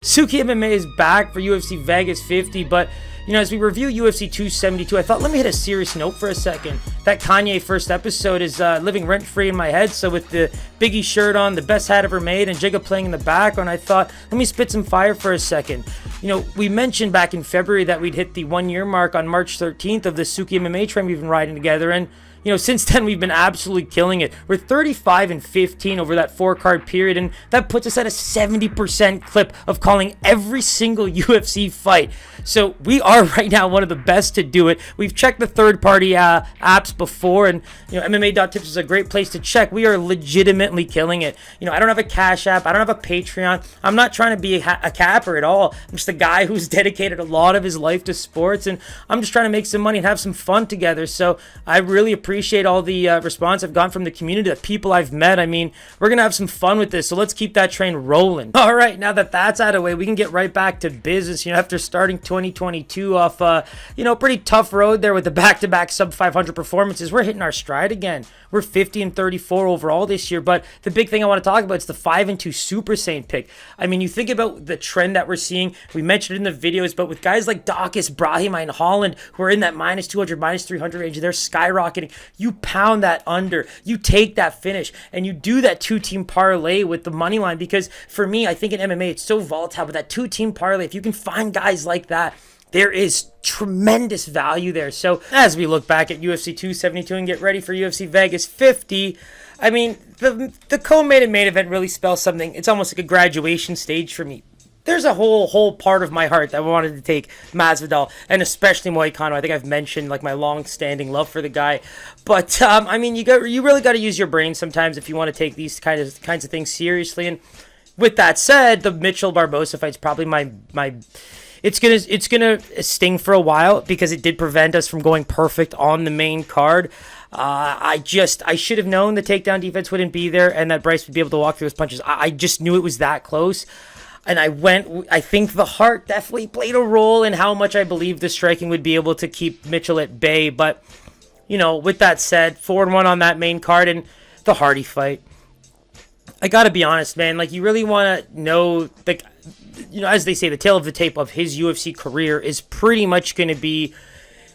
SookyMMA is back for UFC Vegas 50, but as we review UFC 272, I thought let me hit a serious note for a second. That Kanye first episode is living rent-free in my head, so with the Biggie shirt on, the best hat ever made, and Jigga playing in the background, I thought, let me spit some fire for a second. We mentioned back in February that we'd hit the 1 year mark on March 13th of the SookyMMA train we've been riding together, and since then we've been absolutely killing it. We're 35-15 over that 4-card period, and that puts us at a 70% clip of calling every single UFC fight. So we are right now one of the best to do it. We've checked the third-party apps before, and MMA.tips is a great place to check. We are legitimately killing it. I don't have a Cash App. I don't have a Patreon. I'm not trying to be a capper at all. I'm just a guy who's dedicated a lot of his life to sports, and I'm just trying to make some money and have some fun together. So I really appreciate all the response I've gotten from the community, the people I've met. I mean, we're going to have some fun with this, so let's keep that train rolling. All right, now that that's out of the way, we can get right back to business. After starting 2022 off, pretty tough road there with the back-to-back sub-500 performances, we're hitting our stride again. We're 50-34 overall this year, but the big thing I want to talk about is the 5-2 Super Saiyan pick. I mean, you think about the trend that we're seeing. We mentioned it in the videos, but with guys like Dawkins, Brahima, and Holland, who are in that -200, -300 range, they're skyrocketing. You pound that under, you take that finish, and you do that 2-team parlay with the money line, because for me, I think in MMA, it's so volatile, but that 2-team parlay, if you can find guys like that, there is tremendous value there. So as we look back at UFC 272 and get ready for UFC Vegas 50, I mean, the co-main event really spells something. It's almost like a graduation stage for me. There's a whole part of my heart that wanted to take Masvidal, and especially Moicano. I think I've mentioned like my long-standing love for the guy, but I mean, you really got to use your brain sometimes if you want to take these kinds of things seriously. And with that said, the Mitchell Barbosa fight's probably my it's gonna sting for a while because it did prevent us from going perfect on the main card. I should have known the takedown defense wouldn't be there and that Bryce would be able to walk through his punches. I just knew it was that close. And I think the heart definitely played a role in how much I believed the striking would be able to keep Mitchell at bay. But, with that said, 4-1 on that main card, and the Hardy fight. I got to be honest, man. Like, you really want to know, like, as they say, the tail of the tape of his UFC career is pretty much going to be,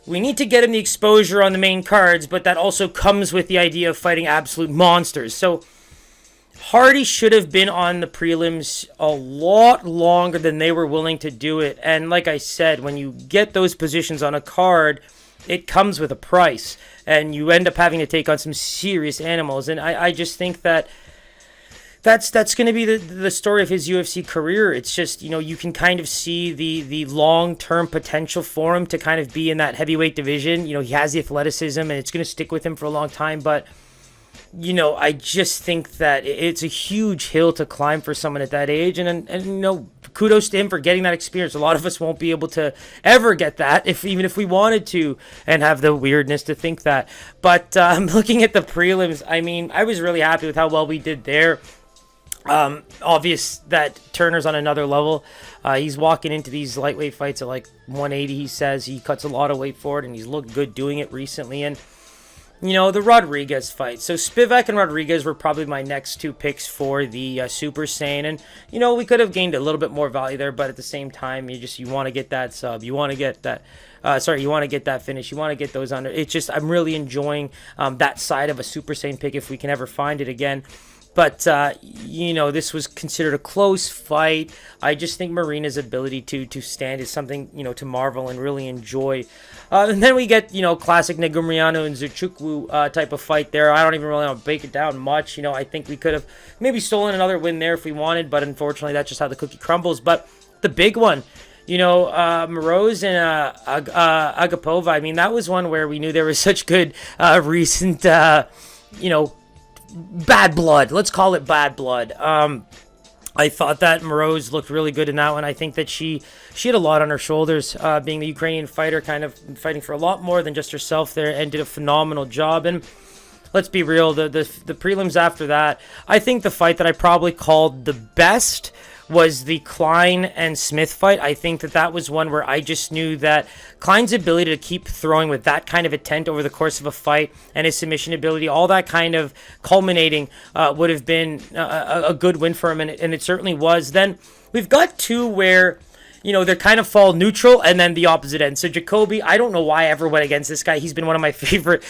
we need to get him the exposure on the main cards, but that also comes with the idea of fighting absolute monsters. So Hardy should have been on the prelims a lot longer than they were willing to do it. And like I said, when you get those positions on a card, it comes with a price. And you end up having to take on some serious animals. And I just think that that's going to be the story of his UFC career. It's just, you can kind of see the long-term potential for him to kind of be in that heavyweight division. He has the athleticism, and it's going to stick with him for a long time. But I just think that it's a huge hill to climb for someone at that age. And kudos to him for getting that experience. A lot of us won't be able to ever get that, even if we wanted to, and have the weirdness to think that. But looking at the prelims, I mean, I was really happy with how well we did there. Obvious that Turner's on another level. He's walking into these lightweight fights at like 180, he says. He cuts a lot of weight for it, and he's looked good doing it recently. And the Rodriguez fight. So Spivak and Rodriguez were probably my next two picks for the Super Saiyan. And, we could have gained a little bit more value there, but at the same time, you want to get that sub. You want to get that, you want to get that finish. You want to get those under. It's just, I'm really enjoying that side of a Super Saiyan pick if we can ever find it again. But, this was considered a close fight. I just think Marina's ability to stand is something, to marvel and really enjoy. And then we get, classic Negumriano and Zuchukwu type of fight there. I don't even really want to break it down much. I think we could have maybe stolen another win there if we wanted, but unfortunately that's just how the cookie crumbles. But the big one, Moroz and Agapova, I mean, that was one where we knew there was such good recent, bad blood. Let's call it bad blood. I thought that Moroz looked really good in that one. I think that she had a lot on her shoulders, being the Ukrainian fighter, kind of fighting for a lot more than just herself there, and did a phenomenal job. And let's be real, the prelims after that, I think the fight that I probably called the best was the Klein and Smith fight. I think that was one where I just knew that Klein's ability to keep throwing with that kind of intent over the course of a fight, and his submission ability, all that kind of culminating would have been a good win for him, and it certainly was. Then we've got two where, you know, they kind of fall neutral, and then the opposite end. So Jacoby, I don't know why I ever went against this guy. He's been one of my favorite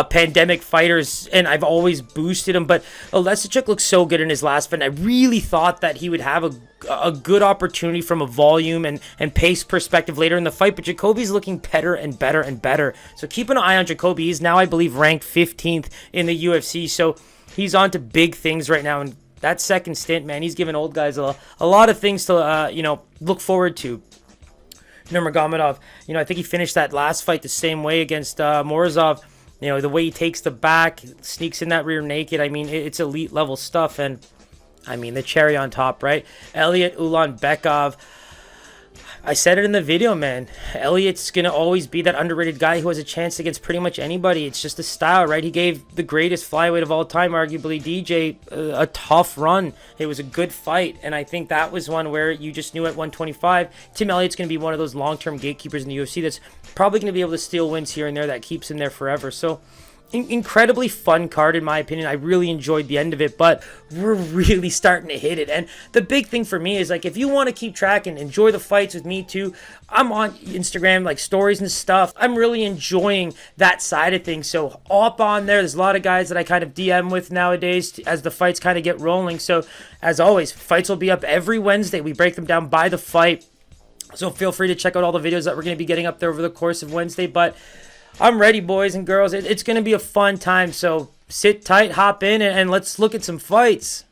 pandemic fighters, and I've always boosted him. But Oleksiejczuk looks so good in his last fight. And I really thought that he would have a good opportunity from a volume and pace perspective later in the fight. But Jacoby's looking better and better and better. So keep an eye on Jacoby. He's now, I believe, ranked 15th in the UFC. So he's on to big things right now. And that second stint, man, he's giving old guys a lot of things to, look forward to. Nurmagomedov, I think he finished that last fight the same way against Morozov. The way he takes the back, sneaks in that rear naked. I mean, it's elite level stuff. And, I mean, the cherry on top, right? Elliot Ulanbekov. I said it in the video, man. Elliot's going to always be that underrated guy who has a chance against pretty much anybody. It's just a style, right? He gave the greatest flyweight of all time, arguably DJ, a tough run. It was a good fight, and I think that was one where you just knew at 125, Tim Elliott's going to be one of those long-term gatekeepers in the UFC that's probably going to be able to steal wins here and there that keeps him there forever. So, incredibly fun card in my opinion. I really enjoyed the end of it, but we're really starting to hit it. And the big thing for me is, like, if you want to keep track and enjoy the fights with me too, I'm on Instagram, like stories and stuff. I'm really enjoying that side of things. So hop on there. There's a lot of guys that I kind of DM with nowadays as the fights kind of get rolling. So as always, fights will be up every Wednesday. We break them down by the fight. So feel free to check out all the videos that we're going to be getting up there over the course of Wednesday. But I'm ready, boys and girls. It's going to be a fun time, so sit tight, hop in, and let's look at some fights.